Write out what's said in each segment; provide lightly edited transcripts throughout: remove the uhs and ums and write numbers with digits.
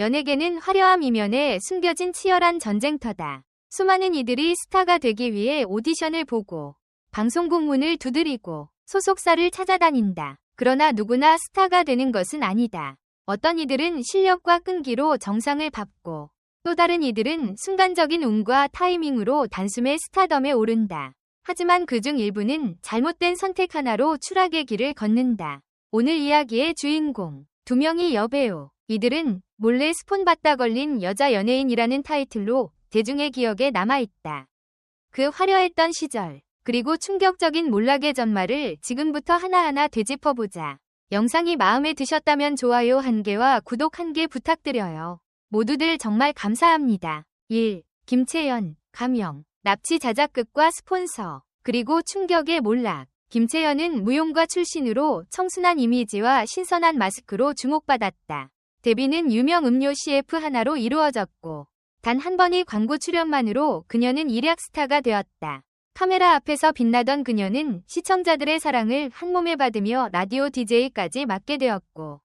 연예계는 화려함 이면에 숨겨진 치열한 전쟁터다. 수많은 이들이 스타가 되기 위해 오디션을 보고 방송국 문을 두드리고 소속사를 찾아다닌다. 그러나 누구나 스타가 되는 것은 아니다. 어떤 이들은 실력과 끈기로 정상을 밟고 또 다른 이들은 순간적인 운과 타이밍으로 단숨에 스타덤에 오른다. 하지만 그중 일부는 잘못된 선택 하나로 추락의 길을 걷는다. 오늘 이야기의 주인공, 두 명의 여배우. 이들은 몰래 스폰받다 걸린 여자 연예인이라는 타이틀로 대중의 기억에 남아있다. 그 화려했던 시절, 그리고 충격적인 몰락의 전말을 지금부터 하나하나 되짚어보자. 영상이 마음에 드셨다면 좋아요 1개와 구독 1개 부탁드려요. 모두들 정말 감사합니다. 1. 김채연, 가명, 납치 자작극과 스폰서, 그리고 충격의 몰락. 김채연은 무용가 출신으로 청순한 이미지와 신선한 마스크로 주목받았다. 데뷔는 유명 음료 CF 하나로 이루어졌고 단 한 번의 광고 출연만으로 그녀는 일약 스타가 되었다. 카메라 앞에서 빛나던 그녀는 시청자들의 사랑을 한몸에 받으며 라디오 DJ까지 맡게 되었고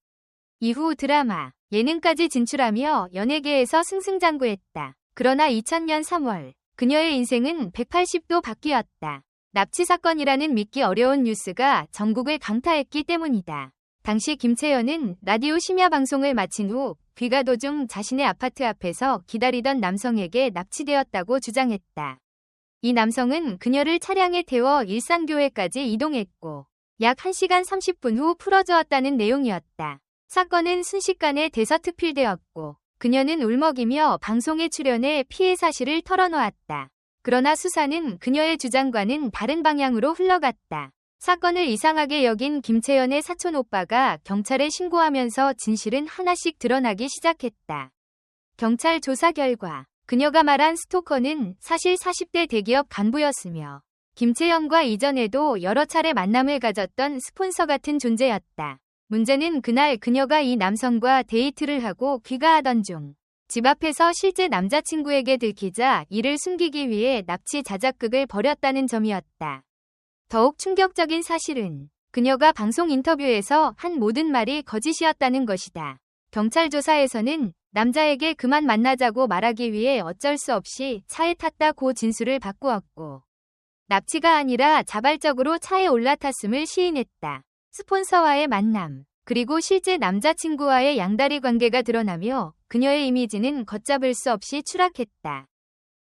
이후 드라마, 예능까지 진출하며 연예계에서 승승장구했다. 그러나 2000년 3월 그녀의 인생은 180도 바뀌었다. 납치 사건이라는 믿기 어려운 뉴스가 전국을 강타했기 때문이다. 당시 김채연은 라디오 심야 방송을 마친 후 귀가 도중 자신의 아파트 앞에서 기다리던 남성에게 납치되었다고 주장했다. 이 남성은 그녀를 차량에 태워 일산교회까지 이동했고 약 1시간 30분 후 풀어주었다는 내용이었다. 사건은 순식간에 대서특필되었고 그녀는 울먹이며 방송에 출연해 피해 사실을 털어놓았다. 그러나 수사는 그녀의 주장과는 다른 방향으로 흘러갔다. 사건을 이상하게 여긴 김채연의 사촌 오빠가 경찰에 신고하면서 진실은 하나씩 드러나기 시작했다. 경찰 조사 결과 그녀가 말한 스토커는 사실 40대 대기업 간부였으며 김채연과 이전에도 여러 차례 만남을 가졌던 스폰서 같은 존재였다. 문제는 그날 그녀가 이 남성과 데이트를 하고 귀가하던 중 집 앞에서 실제 남자친구에게 들키자 이를 숨기기 위해 납치 자작극을 벌였다는 점이었다. 더욱 충격적인 사실은 그녀가 방송 인터뷰에서 한 모든 말이 거짓이었다는 것이다. 경찰 조사에서는 남자에게 그만 만나자고 말하기 위해 어쩔 수 없이 차에 탔다고 진술을 바꾸었고 납치가 아니라 자발적으로 차에 올라탔음을 시인했다. 스폰서와의 만남, 그리고 실제 남자친구와의 양다리 관계가 드러나며 그녀의 이미지는 걷잡을 수 없이 추락했다.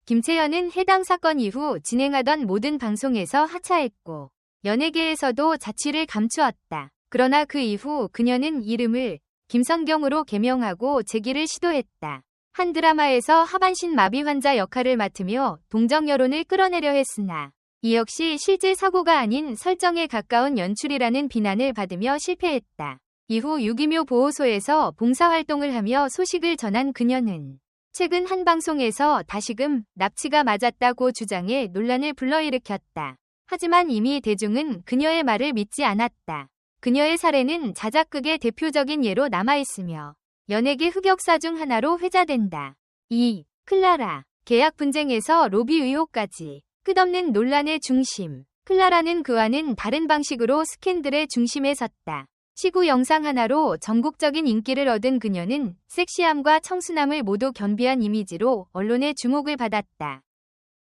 김채연은 해당 사건 이후 진행하던 모든 방송에서 하차했고 연예계에서도 자취를 감추었다. 그러나 그 이후 그녀는 이름을 김선경으로 개명하고 재기를 시도했다. 한 드라마에서 하반신 마비 환자 역할을 맡으며 동정 여론을 끌어내려 했으나 이 역시 실제 사고가 아닌 설정에 가까운 연출이라는 비난을 받으며 실패했다. 이후 유기묘 보호소에서 봉사활동을 하며 소식을 전한 그녀는 최근 한 방송에서 다시금 납치가 맞았다고 주장해 논란을 불러일으켰다. 하지만 이미 대중은 그녀의 말을 믿지 않았다. 그녀의 사례는 자작극의 대표적인 예로 남아있으며 연예계 흑역사 중 하나로 회자된다. 2. 클라라. 계약 분쟁에서 로비 의혹까지. 끝없는 논란의 중심. 클라라는 그와는 다른 방식으로 스캔들의 중심에 섰다. 시구 영상 하나로 전국적인 인기를 얻은 그녀는 섹시함과 청순함을 모두 겸비한 이미지로 언론의 주목을 받았다.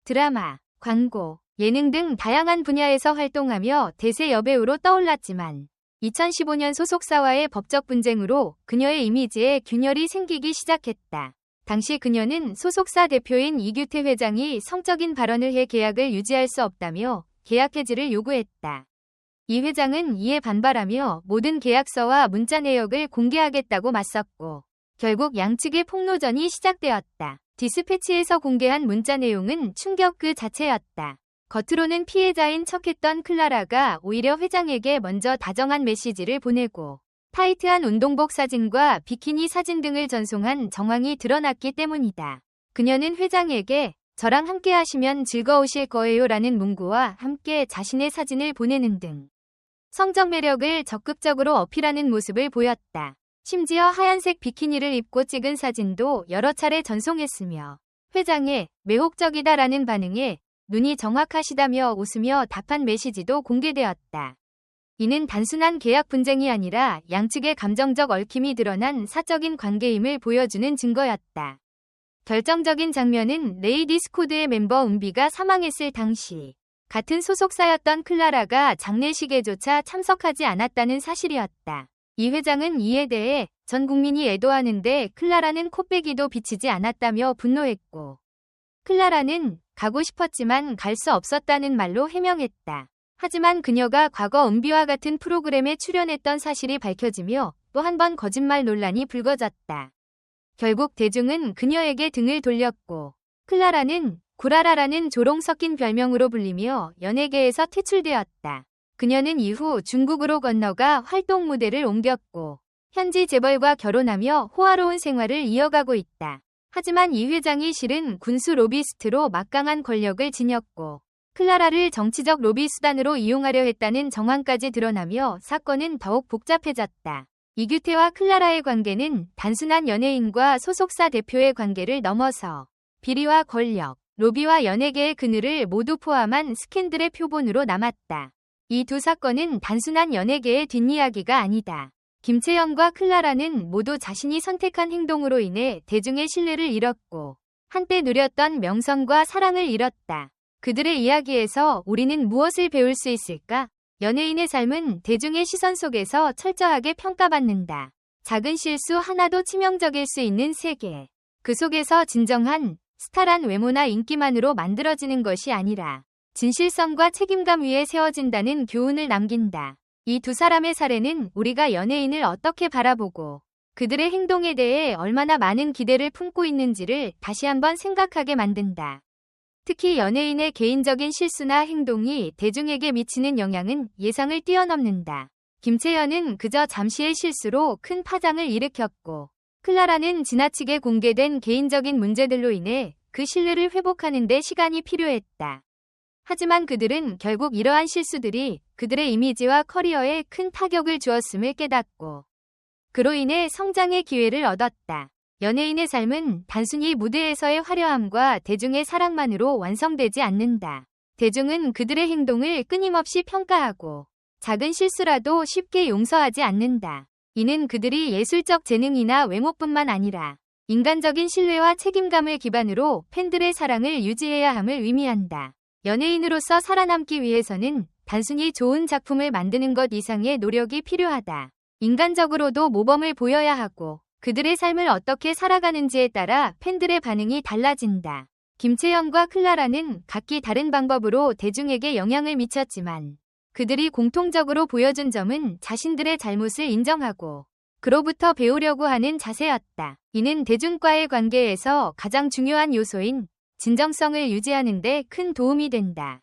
드라마, 광고, 예능 등 다양한 분야에서 활동하며 대세 여배우로 떠올랐지만 2015년 소속사와의 법적 분쟁으로 그녀의 이미지에 균열이 생기기 시작했다. 당시 그녀는 소속사 대표인 이규태 회장이 성적인 발언을 해 계약을 유지할 수 없다며 계약 해지를 요구했다. 이 회장은 이에 반발하며 모든 계약서와 문자 내역을 공개하겠다고 맞섰고 결국 양측의 폭로전이 시작되었다. 디스패치에서 공개한 문자 내용은 충격 그 자체였다. 겉으로는 피해자인 척했던 클라라가 오히려 회장에게 먼저 다정한 메시지를 보내고 타이트한 운동복 사진과 비키니 사진 등을 전송한 정황이 드러났기 때문이다. 그녀는 회장에게 저랑 함께 하시면 즐거우실 거예요 라는 문구와 함께 자신의 사진을 보내는 등 성적 매력을 적극적으로 어필하는 모습을 보였다. 심지어 하얀색 비키니를 입고 찍은 사진도 여러 차례 전송했으며 회장의 매혹적이다라는 반응에 눈이 정확하시다며 웃으며 답한 메시지도 공개되었다. 이는 단순한 계약 분쟁이 아니라 양측의 감정적 얽힘이 드러난 사적인 관계임을 보여주는 증거였다. 결정적인 장면은 레이디스 코드의 멤버 은비가 사망했을 당시 같은 소속사였던 클라라가 장례식에조차 참석하지 않았다는 사실이었다. 이 회장은 이에 대해 전 국민이 애도하는데 클라라는 코빼기도 비치지 않았다며 분노했고, 클라라는 가고 싶었지만 갈 수 없었다는 말로 해명했다. 하지만 그녀가 과거 은비와 같은 프로그램에 출연했던 사실이 밝혀지며 또 한 번 거짓말 논란이 불거졌다. 결국 대중은 그녀에게 등을 돌렸고, 클라라는 구라라라는 조롱 섞인 별명으로 불리며 연예계에서 퇴출되었다. 그녀는 이후 중국으로 건너가 활동 무대를 옮겼고 현지 재벌과 결혼하며 호화로운 생활을 이어가고 있다. 하지만 이 회장이 실은 군수 로비스트로 막강한 권력을 지녔고 클라라를 정치적 로비 수단으로 이용하려 했다는 정황까지 드러나며 사건은 더욱 복잡해졌다. 이규태와 클라라의 관계는 단순한 연예인과 소속사 대표의 관계를 넘어서 비리와 권력, 로비와 연예계의 그늘을 모두 포함한 스캔들의 표본으로 남았다. 이 두 사건은 단순한 연예계의 뒷이야기가 아니다. 김채연과 클라라는 모두 자신이 선택한 행동으로 인해 대중의 신뢰를 잃었고 한때 누렸던 명성과 사랑을 잃었다. 그들의 이야기에서 우리는 무엇을 배울 수 있을까? 연예인의 삶은 대중의 시선 속에서 철저하게 평가받는다. 작은 실수 하나도 치명적일 수 있는 세계. 그 속에서 진정한 스타란 외모나 인기만으로 만들어지는 것이 아니라 진실성과 책임감 위에 세워진다는 교훈을 남긴다. 이 두 사람의 사례는 우리가 연예인을 어떻게 바라보고 그들의 행동에 대해 얼마나 많은 기대를 품고 있는지를 다시 한번 생각하게 만든다. 특히 연예인의 개인적인 실수나 행동이 대중에게 미치는 영향은 예상을 뛰어넘는다. 김채연은 그저 잠시의 실수로 큰 파장을 일으켰고 클라라는 지나치게 공개된 개인적인 문제들로 인해 그 신뢰를 회복하는 데 시간이 필요했다. 하지만 그들은 결국 이러한 실수들이 그들의 이미지와 커리어에 큰 타격을 주었음을 깨닫고 그로 인해 성장의 기회를 얻었다. 연예인의 삶은 단순히 무대에서의 화려함과 대중의 사랑만으로 완성되지 않는다. 대중은 그들의 행동을 끊임없이 평가하고 작은 실수라도 쉽게 용서하지 않는다. 이는 그들이 예술적 재능이나 외모뿐만 아니라 인간적인 신뢰와 책임감을 기반으로 팬들의 사랑을 유지해야 함을 의미한다. 연예인으로서 살아남기 위해서는 단순히 좋은 작품을 만드는 것 이상의 노력이 필요하다. 인간적으로도 모범을 보여야 하고 그들의 삶을 어떻게 살아가는지에 따라 팬들의 반응이 달라진다. 김채연과 클라라는 각기 다른 방법으로 대중에게 영향을 미쳤지만 그들이 공통적으로 보여준 점은 자신들의 잘못을 인정하고 그로부터 배우려고 하는 자세였다. 이는 대중과의 관계에서 가장 중요한 요소인 진정성을 유지하는 데 큰 도움이 된다.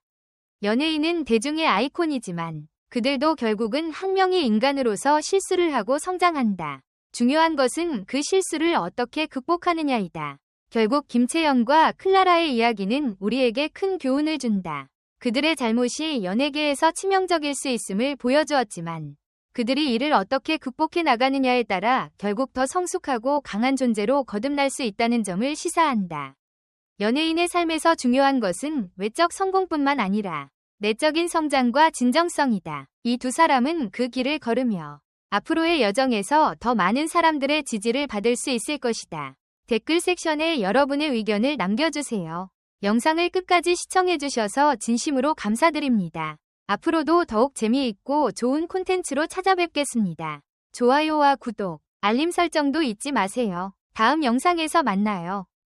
연예인은 대중의 아이콘이지만 그들도 결국은 한 명의 인간으로서 실수를 하고 성장한다. 중요한 것은 그 실수를 어떻게 극복하느냐이다. 결국 김채연과 클라라의 이야기는 우리에게 큰 교훈을 준다. 그들의 잘못이 연예계에서 치명적일 수 있음을 보여주었지만 그들이 이를 어떻게 극복해 나가느냐에 따라 결국 더 성숙하고 강한 존재로 거듭날 수 있다는 점을 시사한다. 연예인의 삶에서 중요한 것은 외적 성공뿐만 아니라 내적인 성장과 진정성이다. 이 두 사람은 그 길을 걸으며 앞으로의 여정에서 더 많은 사람들의 지지를 받을 수 있을 것이다. 댓글 섹션에 여러분의 의견을 남겨주세요. 영상을 끝까지 시청해주셔서 진심으로 감사드립니다. 앞으로도 더욱 재미있고 좋은 콘텐츠로 찾아뵙겠습니다. 좋아요와 구독, 알림 설정도 잊지 마세요. 다음 영상에서 만나요.